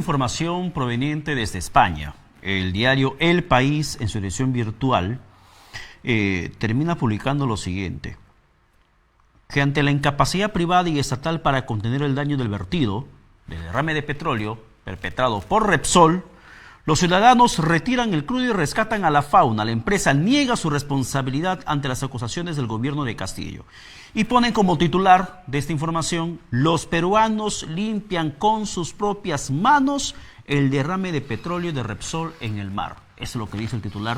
información proveniente desde España. El diario El País, en su edición virtual, termina publicando lo siguiente: que ante la incapacidad privada y estatal para contener el daño del vertido, del derrame de petróleo perpetrado por Repsol, los ciudadanos retiran el crudo y rescatan a la fauna. La empresa niega su responsabilidad ante las acusaciones del gobierno de Castillo. Y ponen como titular de esta información: los peruanos limpian con sus propias manos el derrame de petróleo de Repsol en el mar. Eso es lo que dice el titular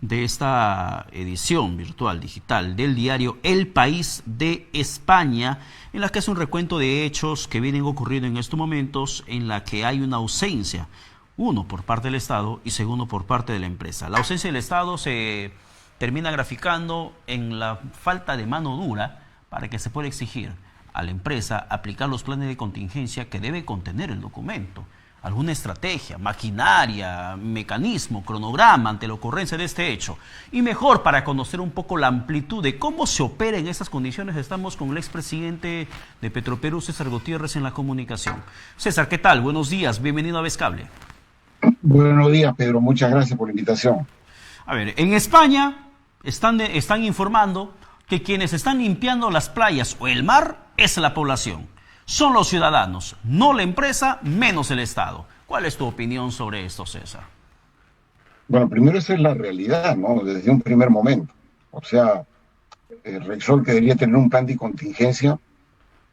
de esta edición virtual digital del diario El País de España, en la que es un recuento de hechos que vienen ocurriendo en estos momentos, en la que hay una ausencia, uno por parte del Estado y segundo por parte de la empresa. La ausencia del Estado se termina graficando en la falta de mano dura para que se pueda exigir a la empresa aplicar los planes de contingencia que debe contener el documento. Alguna estrategia, maquinaria, mecanismo, cronograma ante la ocurrencia de este hecho. Y mejor, para conocer un poco la amplitud de cómo se opera en estas condiciones, estamos con el expresidente de Petroperú, César Gutiérrez, en la comunicación. César, ¿qué tal? Buenos días, bienvenido a Vescable. Buenos días, Pedro, muchas gracias por la invitación. A ver, en España están informando que quienes están limpiando las playas o el mar es la población. Son los ciudadanos, no la empresa, menos el Estado. ¿Cuál es tu opinión sobre esto, César? Bueno, primero esa es la realidad, ¿no? Desde un primer momento. O sea, Repsol que debería tener un plan de contingencia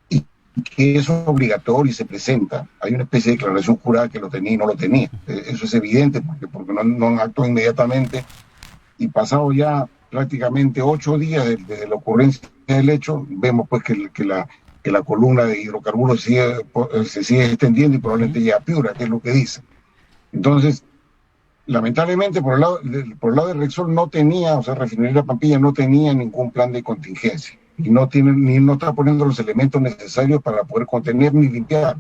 y que es obligatorio y se presenta. Hay una especie de declaración jurada que lo tenía y no lo tenía. Eso es evidente porque no actuó inmediatamente, y pasado ya prácticamente 8 días desde la ocurrencia del hecho, vemos pues que la columna de hidrocarburos se sigue extendiendo y probablemente llegue a Piura, que es lo que dice. Entonces, lamentablemente, por el lado de Repsol no tenía, o sea, Refinería Pampilla no tenía ningún plan de contingencia y no está poniendo los elementos necesarios para poder contener ni limpiar.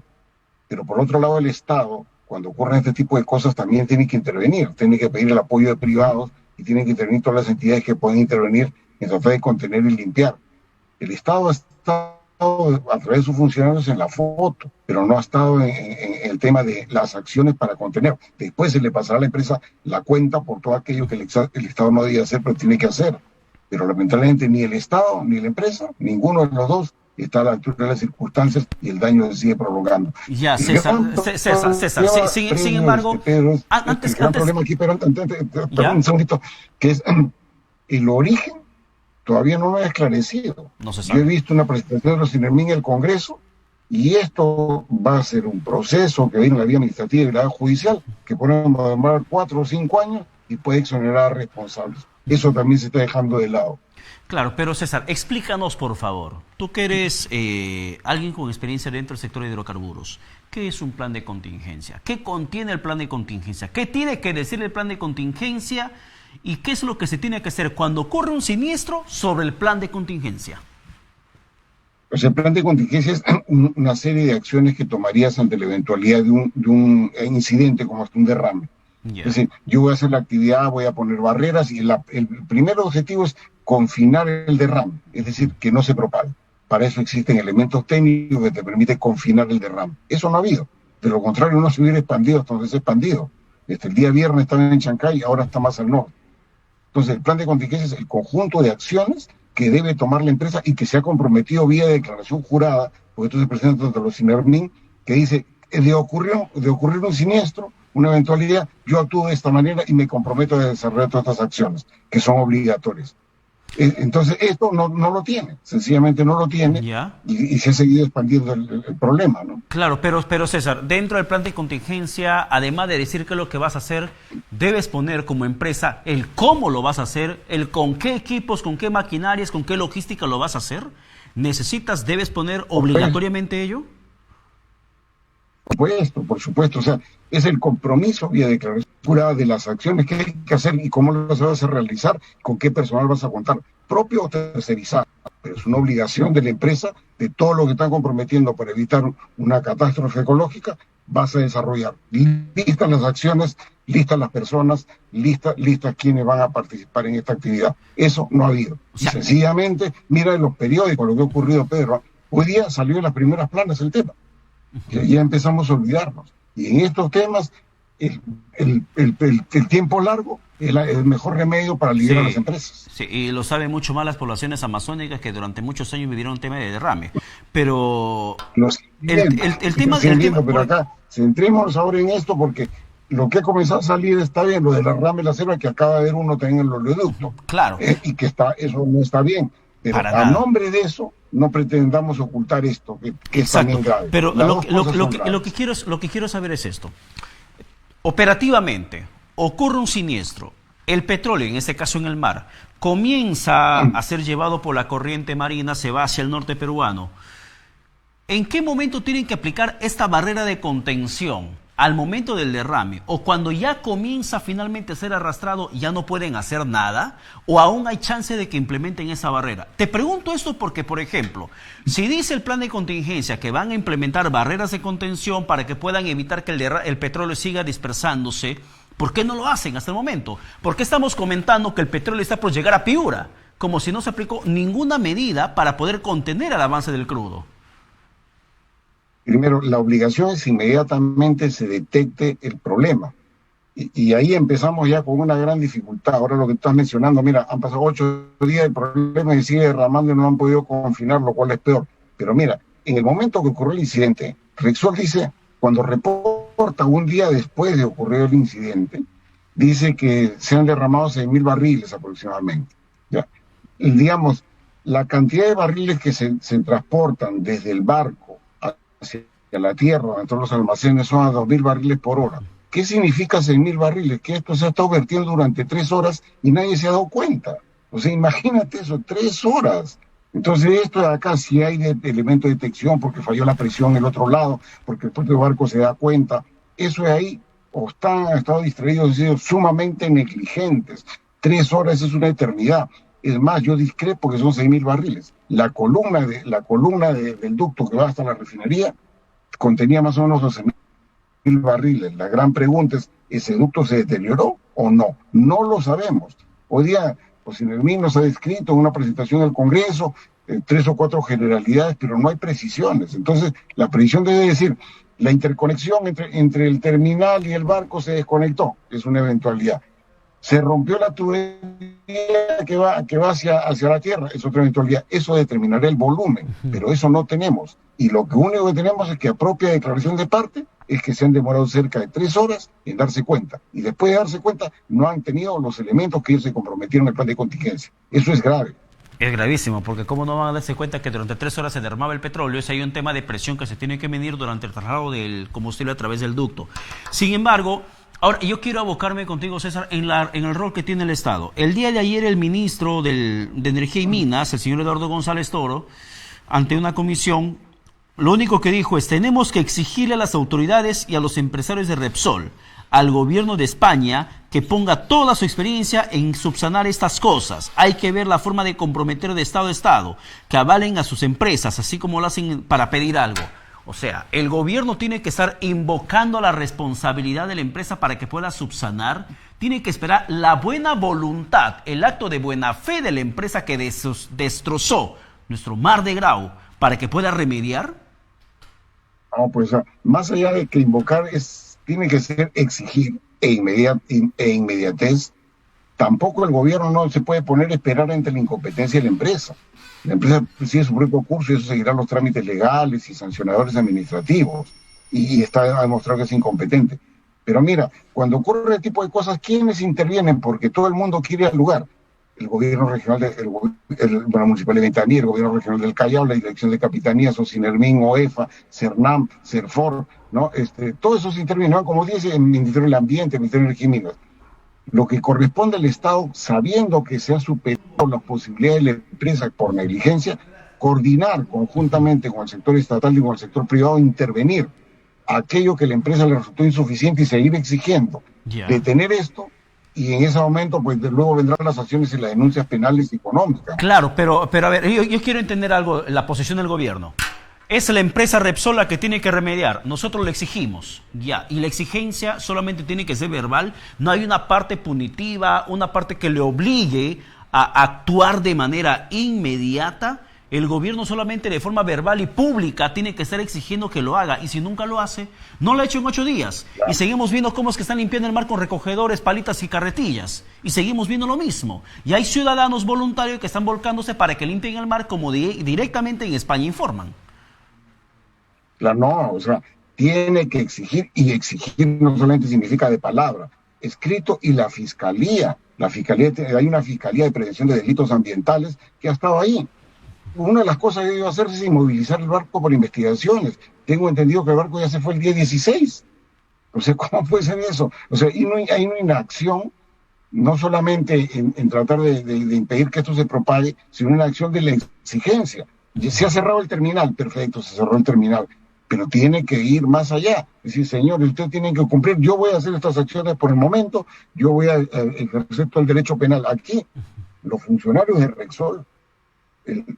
Pero por otro lado, el Estado, cuando ocurren este tipo de cosas, también tiene que intervenir, tiene que pedir el apoyo de privados y tienen que intervenir todas las entidades que pueden intervenir en tratar de contener y limpiar. El Estado está a través de sus funcionarios en la foto, pero no ha estado en el tema de las acciones para contener. Después se le pasará a la empresa la cuenta por todo aquello que el Estado no debe hacer, pero tiene que hacer. Pero lamentablemente ni el Estado ni la empresa, ninguno de los dos está a la altura de las circunstancias y el daño se sigue prolongando. Ya, César, sin embargo, antes problema aquí, pero un segundito, que es el origen. Todavía no lo he esclarecido. No se sabe. Yo he visto una presentación de los CINERMIN en el Congreso y esto va a ser un proceso que viene en la vía administrativa y la judicial, que podemos demorar 4 o 5 años y puede exonerar a responsables. Eso también se está dejando de lado. Claro, pero César, explícanos por favor, tú que eres alguien con experiencia dentro del sector de hidrocarburos, ¿qué es un plan de contingencia? ¿Qué contiene el plan de contingencia? ¿Qué tiene que decir el plan de contingencia? ¿Y qué es lo que se tiene que hacer cuando ocurre un siniestro sobre el plan de contingencia? Pues el plan de contingencia es una serie de acciones que tomarías ante la eventualidad de un incidente como hasta un derrame. Yeah. Es decir, yo voy a hacer la actividad, voy a poner barreras y el primer objetivo es confinar el derrame, es decir, que no se propague. Para eso existen elementos técnicos que te permiten confinar el derrame. Eso no ha habido. De lo contrario, no se hubiera expandido hasta donde se ha expandido. El día viernes estaba en Chancay, ahora está más al norte. Entonces, el plan de contingencia es el conjunto de acciones que debe tomar la empresa y que se ha comprometido vía declaración jurada, porque esto se presenta ante los CINERMIN, que dice, de ocurrir un siniestro, una eventualidad, yo actúo de esta manera y me comprometo a desarrollar todas estas acciones, que son obligatorias. Entonces, esto no lo tiene, sencillamente no lo tiene, y se ha seguido expandiendo el problema, ¿no? Claro, pero César, dentro del plan de contingencia, además de decir qué es lo que vas a hacer, debes poner como empresa el cómo lo vas a hacer, el con qué equipos, con qué maquinarias, con qué logística lo vas a hacer. ¿Debes poner obligatoriamente ello? Por supuesto, o sea, es el compromiso vía declaración jurada de las acciones que hay que hacer y cómo las vas a realizar, con qué personal vas a contar, propio o tercerizado, pero es una obligación de la empresa, de todo lo que están comprometiendo para evitar una catástrofe ecológica, vas a desarrollar. Listas las acciones, listas las personas, listas quienes van a participar en esta actividad. Eso no ha habido. Y sencillamente, mira en los periódicos lo que ha ocurrido, Pedro. Hoy día salió en las primeras planas el tema. Ya empezamos a olvidarnos. Y en estos temas, el tiempo largo es el mejor remedio para aliviar a las empresas. Sí, y lo saben mucho más las poblaciones amazónicas que durante muchos años vivieron un tema de derrame. Pero el tema... Pero acá, centrémonos ahora en esto porque lo que ha comenzado a salir está bien, lo del derrame de la selva, que acaba de ver uno también en el oleoducto. Claro. Y que eso no está bien. Pero a nombre de eso, no pretendamos ocultar esto, que es también grave. Pero lo que quiero saber es esto. Operativamente, ocurre un siniestro. El petróleo, en este caso en el mar, comienza a ser llevado por la corriente marina, se va hacia el norte peruano. ¿En qué momento tienen que aplicar esta barrera de contención? ¿Al momento del derrame? ¿O cuando ya comienza finalmente a ser arrastrado, ya no pueden hacer nada? ¿O aún hay chance de que implementen esa barrera? Te pregunto esto porque, por ejemplo, si dice el plan de contingencia que van a implementar barreras de contención para que puedan evitar que el petróleo siga dispersándose, ¿por qué no lo hacen hasta el momento? ¿Por qué estamos comentando que el petróleo está por llegar a Piura? Como si no se aplicó ninguna medida para poder contener el avance del crudo. Primero, la obligación es inmediatamente se detecte el problema. Y ahí empezamos ya con una gran dificultad. Ahora lo que estás mencionando, mira, han pasado 8 días, el problema se sigue derramando y no han podido confinar, lo cual es peor. Pero mira, en el momento que ocurrió el incidente, Repsol dice, cuando reporta un día después de ocurrir el incidente, dice que se han derramado 6.000 barriles aproximadamente. Ya. Y digamos, la cantidad de barriles que se transportan desde el barco hacia la tierra, dentro de los almacenes, son a 2.000 barriles por hora. ¿Qué significa 6.000 barriles? Que esto se ha estado vertiendo durante 3 horas y nadie se ha dado cuenta. O sea, imagínate eso, 3 horas. Entonces, esto de acá, si hay elemento de detección porque falló la presión en el otro lado, porque el propio barco se da cuenta, eso de ahí, o han estado distraídos, han sido sumamente negligentes. 3 horas es una eternidad. Es más, yo discrepo que son 6.000 barriles. La columna del ducto que va hasta la refinería contenía más o menos 12.000 barriles. La gran pregunta es, ¿ese ducto se deterioró o no? No lo sabemos. Hoy día, Sinermin nos ha descrito en una presentación del Congreso 3 o 4 generalidades, pero no hay precisiones. Entonces, la precisión debe decir, la interconexión entre el terminal y el barco se desconectó, es una eventualidad. Se rompió la tubería que va hacia la tierra, es otra eventualidad. Eso determinará el volumen, pero eso no tenemos. Y lo único que tenemos es que a propia declaración de parte es que se han demorado cerca de 3 horas en darse cuenta. Y después de darse cuenta, no han tenido los elementos que ellos se comprometieron en el plan de contingencia. Eso es grave. Es gravísimo, porque cómo no van a darse cuenta que durante 3 horas se derramaba el petróleo. Ese hay un tema de presión que se tiene que medir durante el traslado del combustible a través del ducto. Sin embargo, ahora yo quiero abocarme contigo, César, en el rol que tiene el Estado. El día de ayer el ministro de Energía y Minas, el señor Eduardo González Toro, ante una comisión, lo único que dijo es: tenemos que exigirle a las autoridades y a los empresarios de Repsol, al gobierno de España, que ponga toda su experiencia en subsanar estas cosas. Hay que ver la forma de comprometer de Estado a Estado, que avalen a sus empresas, así como lo hacen para pedir algo. O sea, el gobierno tiene que estar invocando la responsabilidad de la empresa para que pueda subsanar. Tiene que esperar la buena voluntad, el acto de buena fe de la empresa que destrozó nuestro mar de Grau para que pueda remediar. No, pues más allá de que invocar, tiene que ser exigir e inmediatez. Tampoco el gobierno no se puede poner a esperar ante la incompetencia de la empresa. La empresa sigue su propio curso y eso seguirá los trámites legales y sancionadores administrativos. Y está demostrado que es incompetente. Pero mira, cuando ocurre este tipo de cosas, ¿quiénes intervienen? Porque todo el mundo quiere al lugar. El gobierno regional, la municipalidad de Ventanilla, el gobierno regional del Callao, la dirección de capitanías, Sinermin, OEFA, CERNAM, CERFOR, ¿no? Todos esos intervienen, como dice el Ministerio del Ambiente, el Ministerio de Energía y Minas. Lo que corresponde al Estado, sabiendo que se ha superado las posibilidades de la empresa por negligencia, coordinar conjuntamente con el sector estatal y con el sector privado, intervenir aquello que la empresa le resultó insuficiente y seguir exigiendo. Detener esto. Y en ese momento, pues luego vendrán las acciones y las denuncias penales y económicas. Claro, pero a ver, yo quiero entender algo, la posición del gobierno. Es la empresa Repsol la que tiene que remediar. Nosotros le exigimos, ya. Y la exigencia solamente tiene que ser verbal. No hay una parte punitiva, una parte que le obligue a actuar de manera inmediata. El gobierno solamente de forma verbal y pública tiene que estar exigiendo que lo haga. Y si nunca lo hace, no lo ha hecho en 8 días. Y seguimos viendo cómo es que están limpiando el mar con recogedores, palitas y carretillas. Y seguimos viendo lo mismo. Y hay ciudadanos voluntarios que están volcándose para que limpien el mar, como directamente en España informan. Claro, no, o sea, tiene que exigir, y exigir no solamente significa de palabra, escrito, y la fiscalía, hay una fiscalía de prevención de delitos ambientales que ha estado ahí. Una de las cosas que iba a hacer es inmovilizar el barco por investigaciones. Tengo entendido que el barco ya se fue el día 16. O sea, ¿cómo puede ser eso? O sea, hay una inacción, no solamente en tratar de impedir que esto se propague, sino una acción de la exigencia. Se ha cerrado el terminal, perfecto, se cerró el terminal, pero tiene que ir más allá. Es decir, señores, ustedes tienen que cumplir, yo voy a hacer estas acciones por el momento, yo voy a ejercer todo el derecho penal. Aquí, los funcionarios de Repsol,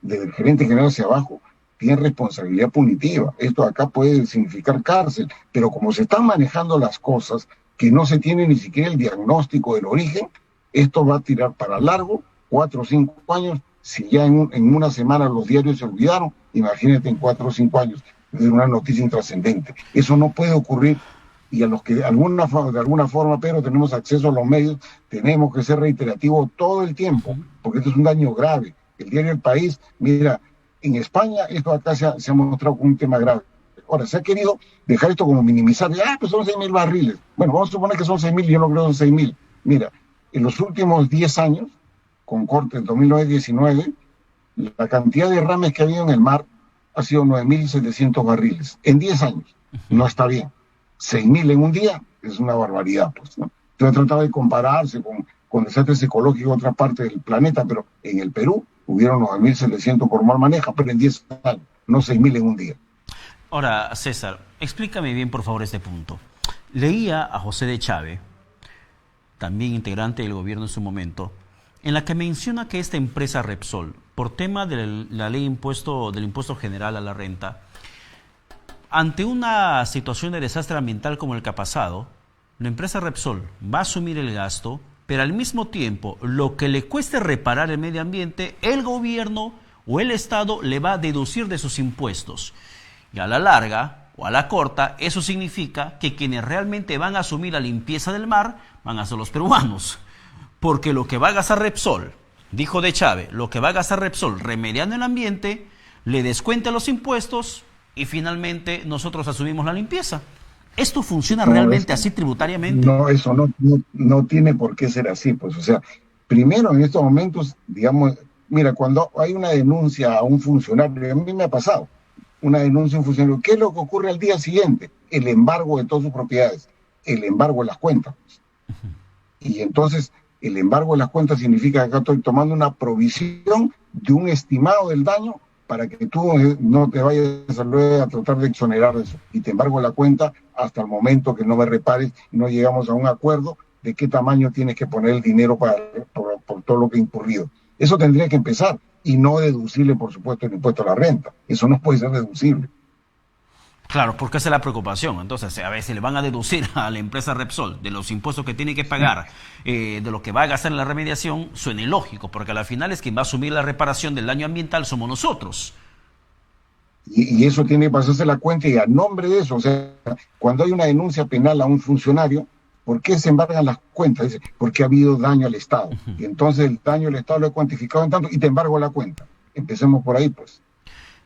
desde el gerente general hacia abajo, tienen responsabilidad punitiva. Esto acá puede significar cárcel, pero como se están manejando las cosas, que no se tiene ni siquiera el diagnóstico del origen, esto va a tirar para largo, 4 o 5 años. Si ya en una semana los diarios se olvidaron, imagínate en 4 o 5 años, es una noticia intrascendente. Eso no puede ocurrir, y a los que de alguna forma, pero tenemos acceso a los medios, tenemos que ser reiterativos todo el tiempo, porque esto es un daño grave. El diario El País, mira, en España esto acá se ha mostrado como un tema grave. Ahora, se ha querido dejar esto como minimizar, pues son 6.000 barriles. Bueno, vamos a suponer que son 6.000, yo no creo que son 6.000. Mira, en los últimos 10 años, con corte en 2009-19, la cantidad de derrames que ha habido en el mar ha sido 9.700 barriles. En 10 años, no está bien. 6.000 en un día es una barbaridad, pues, ¿no? Entonces he tratado de compararse con desastres ecológicos en otra parte del planeta, pero en el Perú hubieron 9.700 por mal manejo, pero en 10 años, no 6.000 en un día. Ahora, César, explícame bien, por favor, este punto. Leía a José de Chávez, también integrante del gobierno en su momento, en la que menciona que esta empresa Repsol, por tema de la ley del impuesto general a la renta, ante una situación de desastre ambiental como el que ha pasado, la empresa Repsol va a asumir el gasto, pero al mismo tiempo, lo que le cueste reparar el medio ambiente, el gobierno o el Estado le va a deducir de sus impuestos. Y a la larga o a la corta, eso significa que quienes realmente van a asumir la limpieza del mar van a ser los peruanos. Porque lo que va a gastar Repsol, dijo de Chávez, lo que va a gastar Repsol remediando el ambiente, le descuenta los impuestos y finalmente nosotros asumimos la limpieza. ¿Esto funciona realmente así tributariamente? No, eso no tiene por qué ser así. Pues, o sea, primero en estos momentos, digamos, mira, cuando hay una denuncia a un funcionario, a mí me ha pasado, una denuncia a un funcionario, ¿qué es lo que ocurre al día siguiente? El embargo de todas sus propiedades, el embargo de las cuentas. Y entonces, el embargo de las cuentas significa que acá estoy tomando una provisión de un estimado del daño para que tú no te vayas a tratar de exonerar de eso. Y te embargo la cuenta hasta el momento que no me repares y no llegamos a un acuerdo de qué tamaño tienes que poner el dinero por todo lo que ha incurrido. Eso tendría que empezar, y no deducible, por supuesto, el impuesto a la renta. Eso no puede ser deducible. Claro, porque esa es la preocupación. Entonces, a ver, si le van a deducir a la empresa Repsol de los impuestos que tiene que pagar, de lo que va a gastar en la remediación, suena ilógico, porque al final es quien va a asumir la reparación del daño ambiental somos nosotros. Y eso tiene que pasarse la cuenta, y a nombre de eso, o sea, cuando hay una denuncia penal a un funcionario, ¿por qué se embargan las cuentas? Dice, porque ha habido daño al Estado. Y entonces el daño al Estado lo he cuantificado en tanto y te embargo la cuenta. Empecemos por ahí, pues.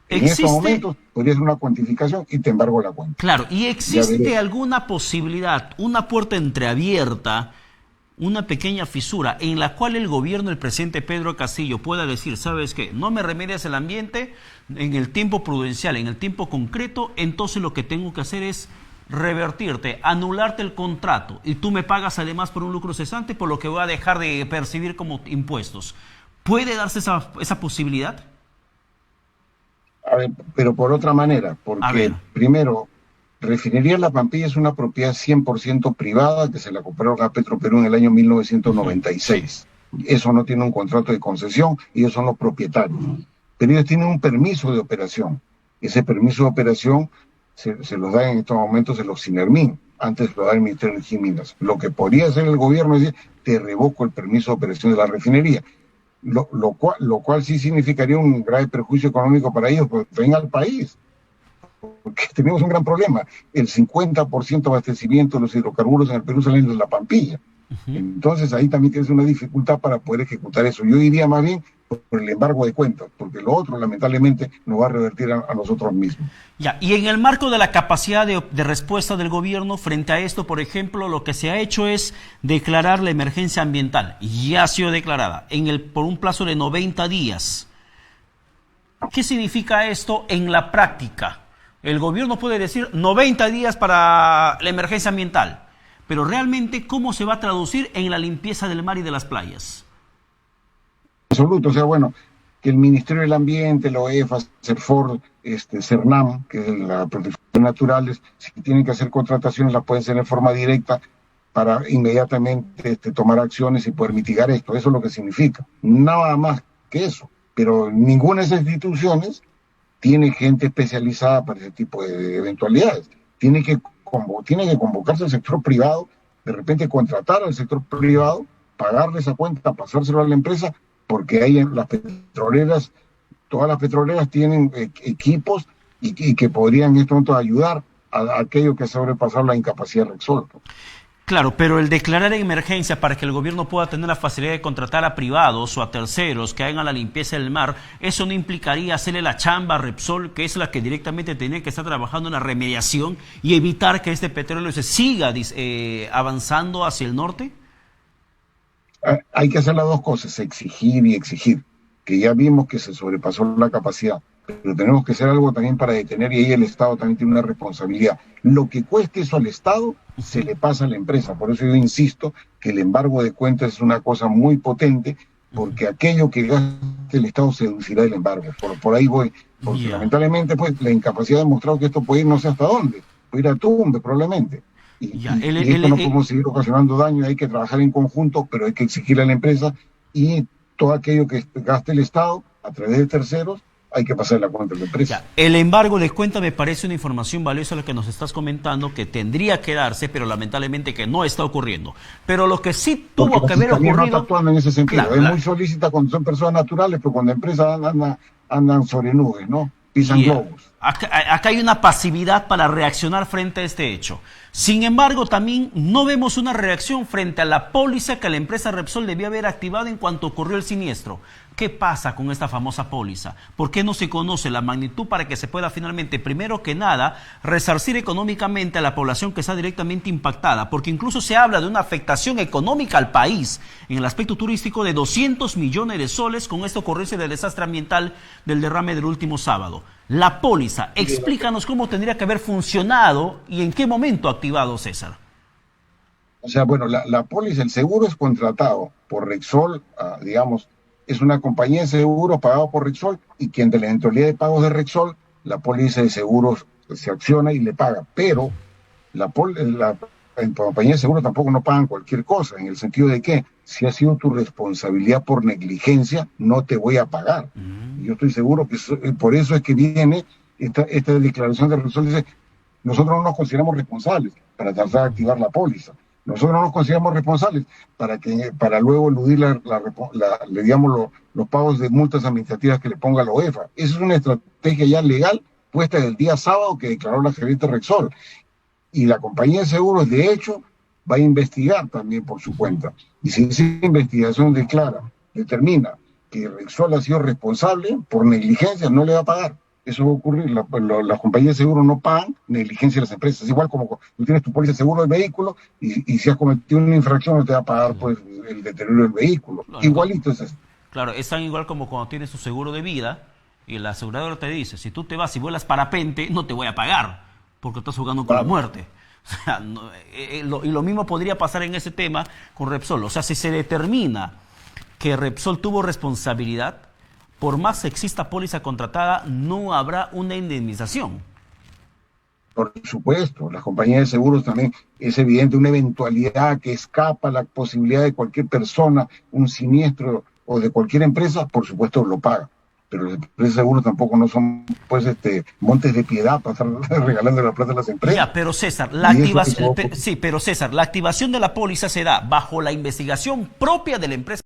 En estos momentos podría ser una cuantificación y te embargo la cuenta. Claro, ¿y existe alguna posibilidad, una puerta entreabierta, una pequeña fisura en la cual el gobierno del presidente Pedro Castillo pueda decir, ¿sabes qué? No me remedias el ambiente en el tiempo prudencial, en el tiempo concreto, entonces lo que tengo que hacer es revertirte, anularte el contrato y tú me pagas además por un lucro cesante, por lo que voy a dejar de percibir como impuestos? ¿Puede darse esa posibilidad? A ver, pero por otra manera, porque primero, Refinería La Pampilla es una propiedad 100% privada que se la compraron a Petroperú en el año 1996. Eso no tiene un contrato de concesión, ellos son los propietarios. Pero ellos tienen un permiso de operación. Ese permiso de operación se los da en estos momentos el Sinermin, antes lo da el Ministerio de Energía y Minas. Lo que podría hacer el gobierno es decir, te revoco el permiso de operación de la refinería. lo cual sí significaría un grave perjuicio económico para ellos, porque venga al país, porque tenemos un gran problema. El 50% de abastecimiento de los hidrocarburos en el Perú salen de la Pampilla. Ujú. Entonces ahí también tienes una dificultad para poder ejecutar eso. Yo iría más bien por el embargo de cuentas, porque lo otro lamentablemente nos va a revertir a nosotros mismos. Ya, y en el marco de la capacidad de respuesta del gobierno frente a esto, por ejemplo, lo que se ha hecho es declarar la emergencia ambiental. Ya ha sido declarada por un plazo de 90 días. ¿Qué significa esto en la práctica? El gobierno puede decir 90 días para la emergencia ambiental, pero realmente, ¿cómo se va a traducir en la limpieza del mar y de las playas? Absoluto, o sea, bueno, que el Ministerio del Ambiente, la OEFA, CERFOR, CERNAM, que es la protección de naturales, si tienen que hacer contrataciones, las pueden hacer de forma directa para inmediatamente tomar acciones y poder mitigar esto. Eso es lo que significa. Nada más que eso. Pero ninguna de esas instituciones tiene gente especializada para ese tipo de eventualidades. Tiene que convocarse al sector privado, de repente contratar al sector privado, pagarle esa cuenta, pasárselo a la empresa, porque hay en las petroleras, todas las petroleras tienen equipos y que podrían en este momento ayudar a aquello que ha sobrepasado la incapacidad de Repsol. Claro, pero el declarar en emergencia para que el gobierno pueda tener la facilidad de contratar a privados o a terceros que hagan la limpieza del mar, ¿eso no implicaría hacerle la chamba a Repsol, que es la que directamente tiene que estar trabajando en la remediación y evitar que este petróleo se siga avanzando hacia el norte? Hay que hacer las dos cosas, exigir y exigir, que ya vimos que se sobrepasó la capacidad, pero tenemos que hacer algo también para detener y ahí el Estado también tiene una responsabilidad. Lo que cueste eso al Estado se le pasa a la empresa, por eso yo insisto que el embargo de cuentas es una cosa muy potente, porque aquello que gaste el Estado seducirá el embargo, por ahí voy, porque lamentablemente pues la incapacidad ha demostrado que esto puede ir no sé hasta dónde, puede ir a tumbe probablemente. Y esto no podemos seguir ocasionando daño, hay que trabajar en conjunto, pero hay que exigirle a la empresa y todo aquello que gaste el Estado a través de terceros, hay que pasar la cuenta a la empresa. El embargo de cuenta me parece una información valiosa la que nos estás comentando, que tendría que darse, pero lamentablemente que no está ocurriendo. Pero lo que sí tuvo que haber ocurrido... No está actuando en ese sentido. Claro, es muy solícita cuando son personas naturales, pero cuando empresas andan sobre nubes, ¿no? Pisan globos. Acá hay una pasividad para reaccionar frente a este hecho. Sin embargo, también no vemos una reacción frente a la póliza que la empresa Repsol debía haber activado en cuanto ocurrió el siniestro. ¿Qué pasa con esta famosa póliza? ¿Por qué no se conoce la magnitud para que se pueda finalmente, primero que nada, resarcir económicamente a la población que está directamente impactada? Porque incluso se habla de una afectación económica al país en el aspecto turístico de 200 millones de soles con esta ocurrencia del desastre ambiental del derrame del último sábado. La póliza, explícanos cómo tendría que haber funcionado y en qué momento activado, César. O sea, bueno, la póliza, el seguro es contratado por Repsol, digamos, es una compañía de seguros pagada por Repsol y quien de la eventualidad de pagos de Repsol, la póliza de seguros se acciona y le paga. Pero la compañía de seguros tampoco no pagan cualquier cosa, en el sentido de que si ha sido tu responsabilidad por negligencia, no te voy a pagar. Yo estoy seguro que por eso es que viene esta declaración de Repsol, dice, nosotros no nos consideramos responsables para tratar de activar la póliza. Nosotros no nos consideramos responsables para luego eludir digamos, los pagos de multas administrativas que le ponga la OEFA. Esa es una estrategia ya legal puesta el día sábado que declaró la gerente Repsol. Y la compañía de seguros, de hecho, va a investigar también por su cuenta. Y si esa investigación determina que Repsol ha sido responsable por negligencia, no le va a pagar. Eso va a ocurrir. Las compañías de seguro no pagan negligencia de las empresas. Es igual como tú tienes tu póliza de seguro del vehículo y si has cometido una infracción no te va a pagar pues el deterioro del vehículo. Claro, igualito es eso. Claro, es tan igual como cuando tienes tu seguro de vida y el asegurador te dice, si tú te vas y vuelas parapente, no te voy a pagar porque estás jugando con la muerte. O sea, y lo mismo podría pasar en ese tema con Repsol. O sea, si se determina que Repsol tuvo responsabilidad, por más que exista póliza contratada, no habrá una indemnización. Por supuesto, las compañías de seguros también es evidente una eventualidad que escapa a la posibilidad de cualquier persona, un siniestro o de cualquier empresa, por supuesto lo paga. Pero las empresas de seguros tampoco no son pues montes de piedad para estar regalando la plata a las empresas. Ya, pero César, la activación, sí, pero César, la activación de la póliza se da bajo la investigación propia de la empresa.